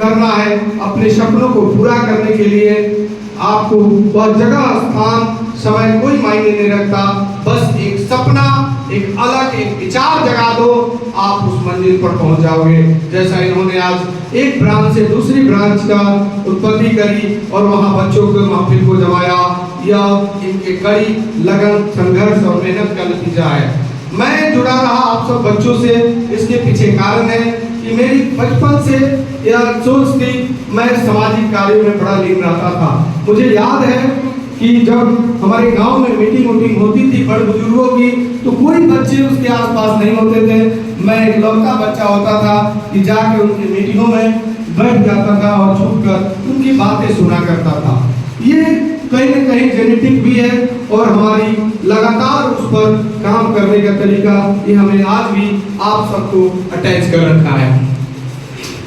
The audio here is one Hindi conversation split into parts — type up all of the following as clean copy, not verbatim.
करना है, अपने सपनों को पूरा करने के लिए आपको वह जगह, स्थान, समय कोई मायने नहीं रखता। बस एक सपना, एक अलग एक विचार जगा दो, आप उस मंजिल पर पहुंच जाओगे। जैसा इन्होंने आज एक ब्रांच से दूसरी ब्रांच का उत्पत्ति करी और वहां बच्चों को महफिल को जमाया, यह इनके कड़ी लगन, संघर्ष और मेहनत का नतीजा है। मैं जुड़ा रहा आप सब बच्चों से, इसके पीछे कारण है कि मेरी बचपन से यह सोच थी, मैं सामाजिक कार्यों में बड़ा लीन रहता था। मुझे याद है कि जब हमारे गांव में मीटिंग होती थी बड़े बुजुर्गों की, तो कोई बच्चे उसके आसपास नहीं होते थे। मैं एक लौता बच्चा होता था कि जाके उनकी मीटिंगों में बैठ जाता था और छुपकर उनकी बातें सुना करता था। ये कहीं न कहीं जेनेटिक भी है और हमारी लगातार उस पर काम करने का तरीका ये हमें आज भी आप सबको अटैच कर रखा है।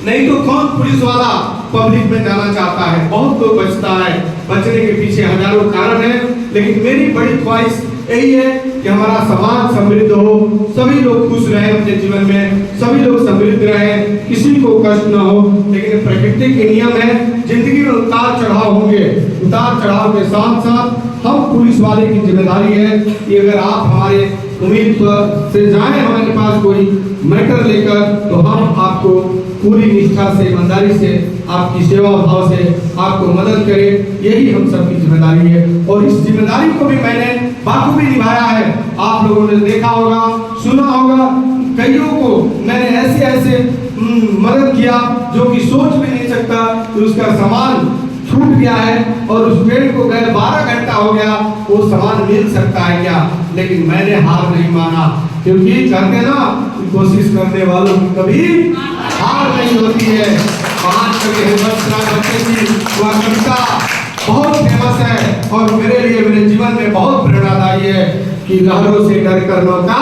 नहीं तो कौन पुलिस वाला पब्लिक में जाना चाहता है? बहुत लोग बचता है, बचने के पीछे हजारों कारण हैं, लेकिन मेरी बड़ी ख्वाहिश यही है कि हमारा समाज समृद्ध हो, सभी लोग खुश रहे अपने जीवन में, सभी लोग समृद्ध रहे, किसी को कष्ट न हो। लेकिन प्रकृति के नियम है, जिंदगी में उतार चढ़ाव होंगे। उतार चढ़ाव के साथ साथ हम पुलिस वाले की जिम्मेदारी है कि अगर आप हमारे उम्मीद पर से जाए हमारे पास कोई मैटर लेकर, तो हम आपको पूरी निष्ठा से, ईमानदारी से, आपकी सेवा भाव से आपको मदद करें। यही हम सबकी जिम्मेदारी है और इस जिम्मेदारी को भी मैंने बाखूबी निभाया है। आप लोगों ने देखा होगा, सुना होगा, कईयों को मैंने ऐसे मदद किया जो कि सोच भी नहीं सकता कि उसका सामान छूट गया है और उस पेड़ को गए 12 घंटा हो गया, वो सामान मिल सकता है क्या? लेकिन मैंने हार नहीं माना, क्योंकि कहते ना, कोशिश करने वालों की कभी हार नहीं होती है। महान कवि हरिवंश बच्चे की वह कविता बहुत फेमस है और मेरे लिए, मेरे जीवन में बहुत प्रेरणादायी है कि लहरों से डर कर नौका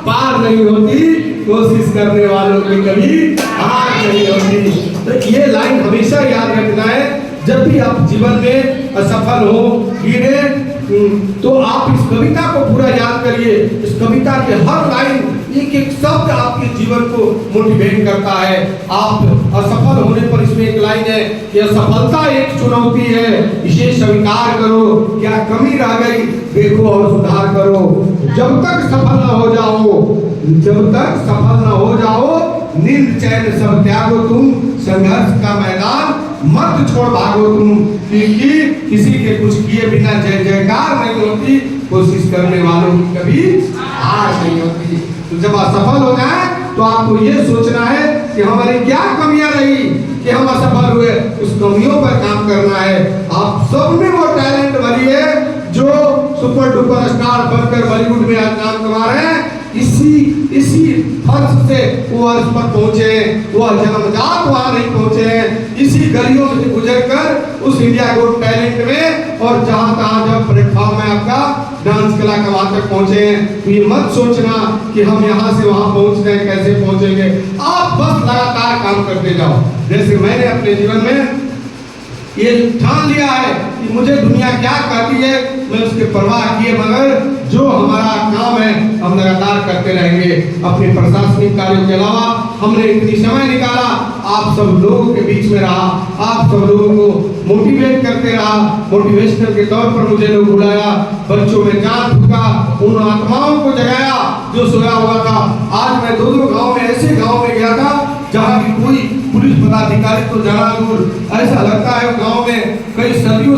पार नहीं होती, कोशिश करने वालों की कभी हार नहीं होती। तो ये लाइन हमेशा याद रखना है। जब भी आप जीवन में असफल हो, गिरे, तो आप इस कविता को पूरा याद करिए। इस कविता के हर लाइन, एक एक शब्द आपके जीवन को मोटिवेट करता है। आप असफल होने पर इसमें एक लाइन है कि असफलता एक चुनौती है, इसे स्वीकार करो, क्या कमी रह गई देखो और सुधार करो। जब तक सफल न हो जाओ, जब तक सफल न हो जाओ, नींद चैन सब त्यागो तुम, संघर्ष का मैदान मत छोड़ भागो तुम, क्योंकि किसी के कुछ किए बिना जय जयकार नहीं होती, कोशिश करने वालों की कभी हार नहीं होती। तो जब असफल हो जाए तो आपको ये सोचना है कि हमारी क्या कमियां रही कि हम असफल हुए, उस कमियों पर काम करना है। आप सब में वो टैलेंट भरी है जो सुपर डुपर स्टार बनकर बॉलीवुड में आज नाम कमा रहे हैं। इसी फर्ज से वो अर्श पर पहुंचे, वो जन्मजात वहां नहीं पहुंचे, इसी गलियों से गुजरकर उस इंडिया गोट टैलेंट में और जहां तहां जब प्लेटफॉर्म में आपका डांस कला का वहां तक पहुंचे। तो ये मत सोचना कि हम यहाँ से वहां पहुंच गए, कैसे पहुंचेंगे। आप बस लगातार काम करते जाओ। जैसे मैंने अपने जीवन में ये ठान लिया है कि मुझे दुनिया क्या कहती है, मैं उसके परवाह किए मगर जो हमारा काम है हम लगातार करते रहेंगे। अपने प्रशासनिक कार्यों के अलावा हमने इतनी समय निकाला, आप सब लोगों के बीच में रहा, आप सब लोगों को मोटिवेट करते रहा। मोटिवेशनल के तौर पर मुझे लोग बुलाया, बच्चों में जान फूका, उन आत्माओं को जगाया जो सोया हुआ था। आज मैं दो गाँव में, ऐसे गाँव में गया था जहाँ की कोई पुलिस पदाधिकारी तो जाना दूर, ऐसा लगता है